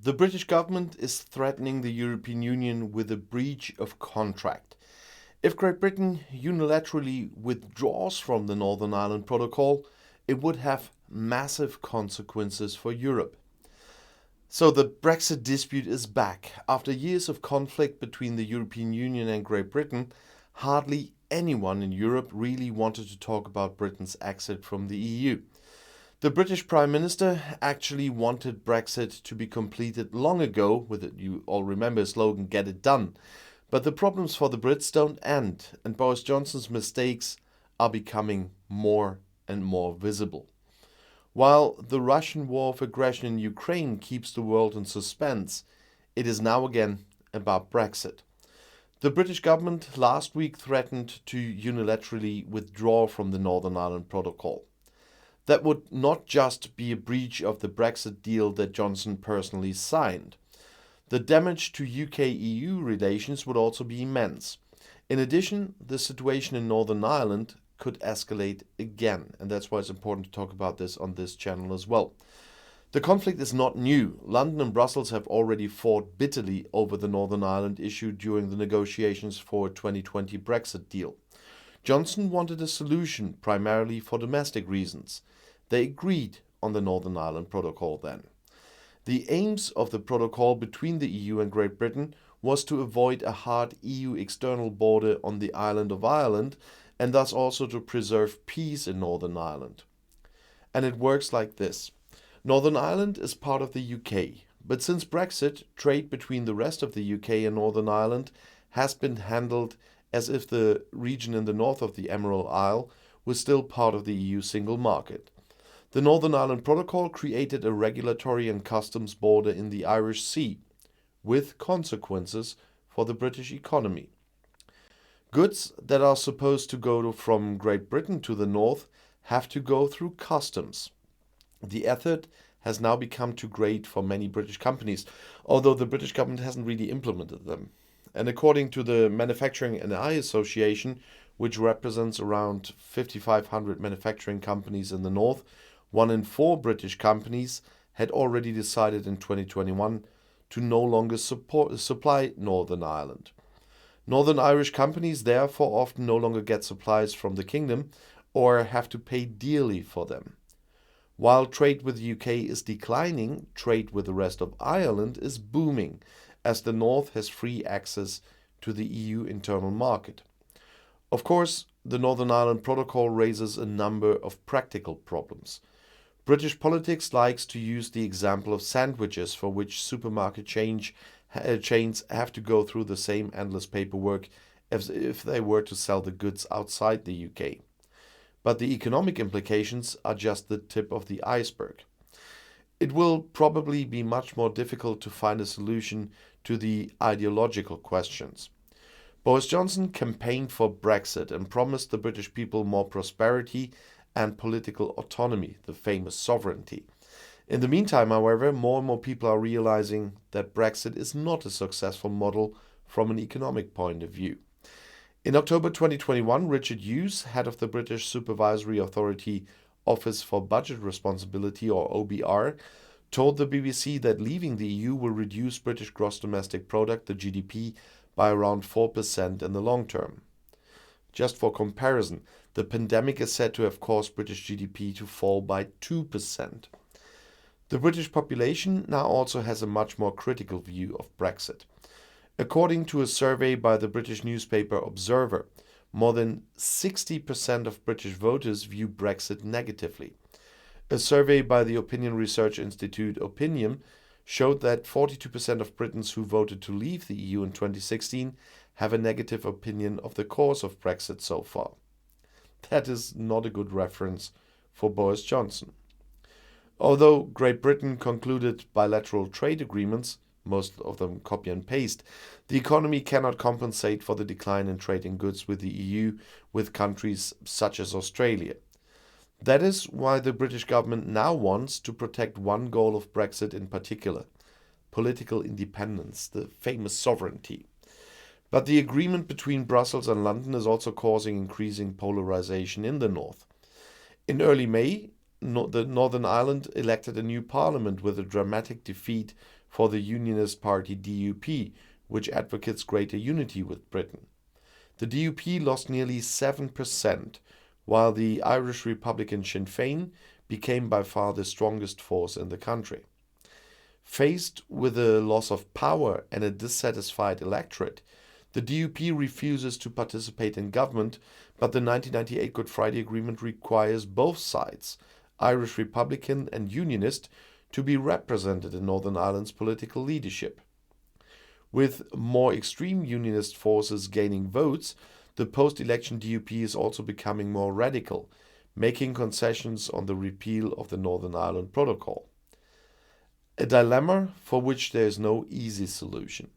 The British government is threatening the European Union with a breach of contract. If Great Britain unilaterally withdraws from the Northern Ireland Protocol, it would have massive consequences for Europe. So the Brexit dispute is back. After years of conflict between the European Union and Great Britain, hardly anyone in Europe really wanted to talk about Britain's exit from the EU. The British Prime Minister actually wanted Brexit to be completed long ago with it, you all remember his slogan, "Get it done." But the problems for the Brits don't end, and Boris Johnson's mistakes are becoming more and more visible. While the Russian war of aggression in Ukraine keeps the world in suspense, it is now again about Brexit. The British government last week threatened to unilaterally withdraw from the Northern Ireland Protocol. That would not just be a breach of the Brexit deal that Johnson personally signed. The damage to UK-EU relations would also be immense. In addition, the situation in Northern Ireland could escalate again, and that's why it's important to talk about this on this channel as well. The conflict is not new. London and Brussels have already fought bitterly over the Northern Ireland issue during the negotiations for a 2020 Brexit deal. Johnson wanted a solution primarily for domestic reasons. They agreed on the Northern Ireland Protocol then. The aims of the protocol between the EU and Great Britain was to avoid a hard EU external border on the island of Ireland and thus also to preserve peace in Northern Ireland. And it works like this. Northern Ireland is part of the UK, but since Brexit, trade between the rest of the UK and Northern Ireland has been handled as if the region in the north of the Emerald Isle was still part of the EU single market. The Northern Ireland Protocol created a regulatory and customs border in the Irish Sea, with consequences for the British economy. Goods that are supposed to go from Great Britain to the north have to go through customs. The effort has now become too great for many British companies, although the British government hasn't really implemented them. And according to the Manufacturing and I Association, which represents around 5,500 manufacturing companies in the north, 1 in 4 British companies had already decided in 2021 to no longer supply Northern Ireland. Northern Irish companies therefore often no longer get supplies from the kingdom or have to pay dearly for them. While trade with the UK is declining, trade with the rest of Ireland is booming, as the North has free access to the EU internal market. Of course, the Northern Ireland Protocol raises a number of practical problems. British politics likes to use the example of sandwiches, for which supermarket chains have to go through the same endless paperwork as if they were to sell the goods outside the UK. But the economic implications are just the tip of the iceberg. It will probably be much more difficult to find a solution to the ideological questions. Boris Johnson campaigned for Brexit and promised the British people more prosperity and political autonomy, the famous sovereignty. In the meantime, however, more and more people are realizing that Brexit is not a successful model from an economic point of view. In October 2021, Richard Hughes, head of the British Supervisory Authority Office for Budget Responsibility, or OBR, told the BBC that leaving the EU will reduce British gross domestic product, the GDP, by around 4% in the long term. Just for comparison, the pandemic is said to have caused British GDP to fall by 2%. The British population now also has a much more critical view of Brexit. According to a survey by the British newspaper Observer, more than 60% of British voters view Brexit negatively. A survey by the opinion research institute Opinium showed that 42% of Britons who voted to leave the EU in 2016 have a negative opinion of the course of Brexit so far. That is not a good reference for Boris Johnson. Although Great Britain concluded bilateral trade agreements, most of them copy and paste, the economy cannot compensate for the decline in trade in goods with the EU with countries such as Australia. That is why the British government now wants to protect one goal of Brexit in particular: political independence, the famous sovereignty. But the agreement between Brussels and London is also causing increasing polarization in the north. In early May, Northern Ireland elected a new parliament with a dramatic defeat for the Unionist party DUP, which advocates greater unity with Britain. The DUP lost nearly 7%, while the Irish Republican Sinn Féin became by far the strongest force in the country. Faced with a loss of power and a dissatisfied electorate, the DUP refuses to participate in government, but the 1998 Good Friday Agreement requires both sides, Irish Republican and Unionist, to be represented in Northern Ireland's political leadership. With more extreme Unionist forces gaining votes, the post-election DUP is also becoming more radical, making concessions on the repeal of the Northern Ireland Protocol. A dilemma for which there is no easy solution.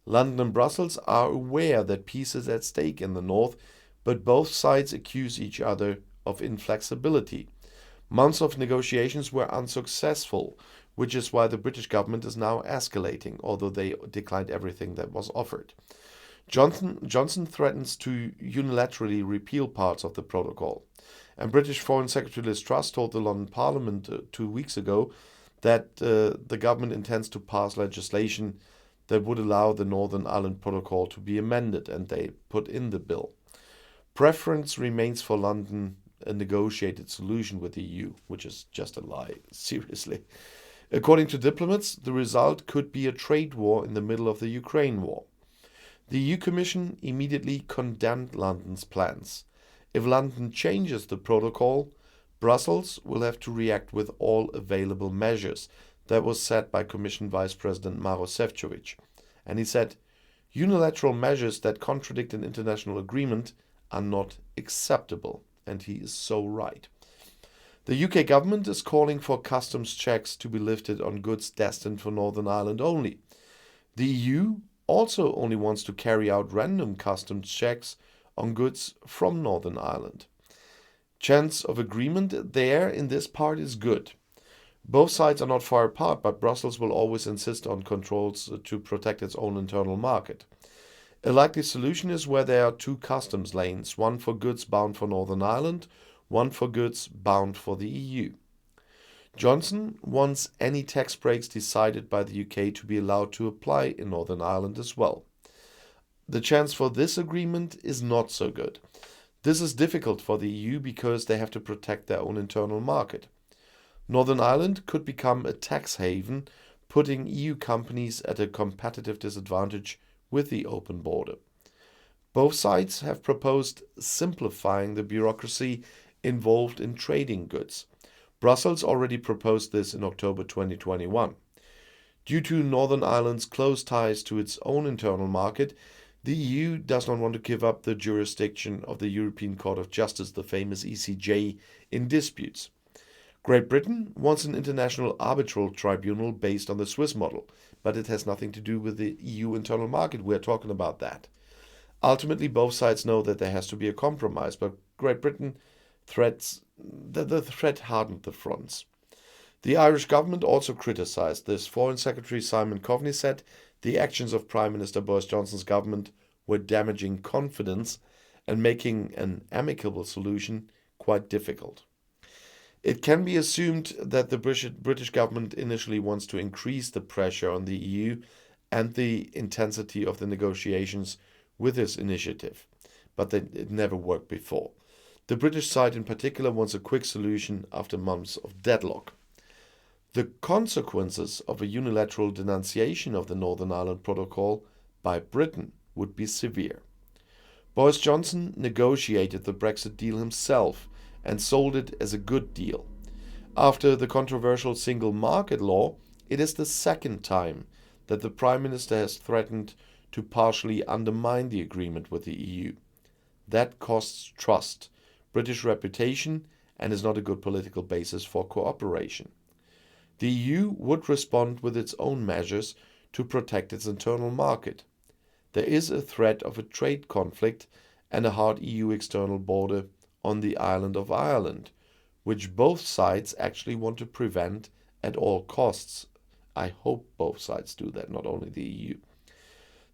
London and Brussels are aware that peace is at stake in the north, but both sides accuse each other of inflexibility. Months of negotiations were unsuccessful, which is why the British government is now escalating, although they declined everything that was offered. Johnson threatens to unilaterally repeal parts of the protocol. And British Foreign Secretary Liz Truss told the London Parliament 2 weeks ago that the government intends to pass legislation that would allow the Northern Ireland Protocol to be amended, and they put in the bill. Preference remains for London a negotiated solution with the EU, which is just a lie, seriously. According to diplomats, the result could be a trade war in the middle of the Ukraine war. The EU Commission immediately condemned London's plans. If London changes the protocol, Brussels will have to react with all available measures. That was said by Commission Vice President Maroš Šefčovič. And he said, unilateral measures that contradict an international agreement are not acceptable. And he is so right. The UK government is calling for customs checks to be lifted on goods destined for Northern Ireland only. The EU also only wants to carry out random customs checks on goods from Northern Ireland. Chance of agreement there in this part is good. Both sides are not far apart, but Brussels will always insist on controls to protect its own internal market. A likely solution is where there are two customs lanes, one for goods bound for Northern Ireland, one for goods bound for the EU. Johnson wants any tax breaks decided by the UK to be allowed to apply in Northern Ireland as well. The chance for this agreement is not so good. This is difficult for the EU because they have to protect their own internal market. Northern Ireland could become a tax haven, putting EU companies at a competitive disadvantage with the open border. Both sides have proposed simplifying the bureaucracy involved in trading goods. Brussels already proposed this in October 2021. Due to Northern Ireland's close ties to its own internal market, the EU does not want to give up the jurisdiction of the European Court of Justice, the famous ECJ, in disputes. Great Britain wants an international arbitral tribunal based on the Swiss model, but it has nothing to do with the EU internal market. We're talking about that. Ultimately, both sides know that there has to be a compromise, but Great Britain the threat hardened the fronts. The Irish government also criticized this. Foreign Secretary Simon Coveney said the actions of Prime Minister Boris Johnson's government were damaging confidence and making an amicable solution quite difficult. It can be assumed that the British government initially wants to increase the pressure on the EU and the intensity of the negotiations with this initiative, but it never worked before. The British side in particular wants a quick solution after months of deadlock. The consequences of a unilateral denunciation of the Northern Ireland Protocol by Britain would be severe. Boris Johnson negotiated the Brexit deal himself and sold it as a good deal. After the controversial single market law, it is the second time that the Prime Minister has threatened to partially undermine the agreement with the EU. That costs trust, British reputation, and is not a good political basis for cooperation. The EU would respond with its own measures to protect its internal market. There is a threat of a trade conflict and a hard EU external border on the island of Ireland, which both sides actually want to prevent at all costs. I hope both sides do that, not only the EU.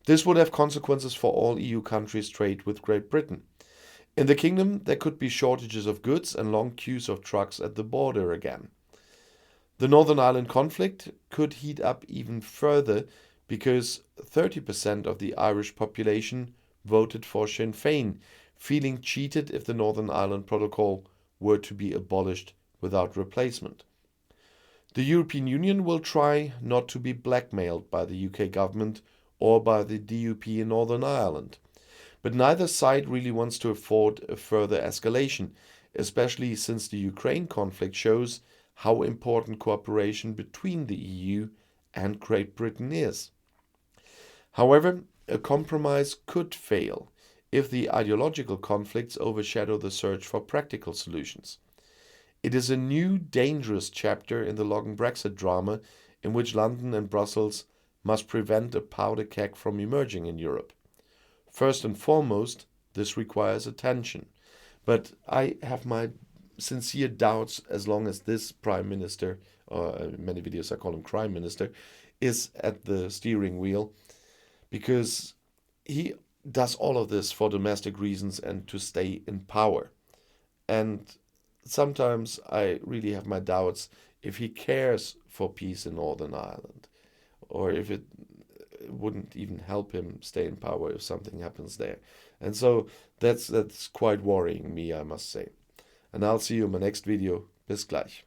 This would have consequences for all EU countries' trade with Great Britain. In the kingdom, there could be shortages of goods and long queues of trucks at the border again. The Northern Ireland conflict could heat up even further because 30% of the Irish population voted for Sinn Féin, feeling cheated if the Northern Ireland Protocol were to be abolished without replacement. The European Union will try not to be blackmailed by the UK government or by the DUP in Northern Ireland. But neither side really wants to afford a further escalation, especially since the Ukraine conflict shows how important cooperation between the EU and Great Britain is. However, a compromise could fail if the ideological conflicts overshadow the search for practical solutions. It is a new, dangerous chapter in the long Brexit drama in which London and Brussels must prevent a powder keg from emerging in Europe. First and foremost, this requires attention. But I have my sincere doubts as long as this Prime Minister, or in many videos I call him Crime Minister, is at the steering wheel, because he does all of this for domestic reasons and to stay in power. And sometimes I really have my doubts if he cares for peace in Northern Ireland, or if it wouldn't even help him stay in power if something happens there. And so that's quite worrying me, I must say. And I'll see you in my next video. Bis gleich.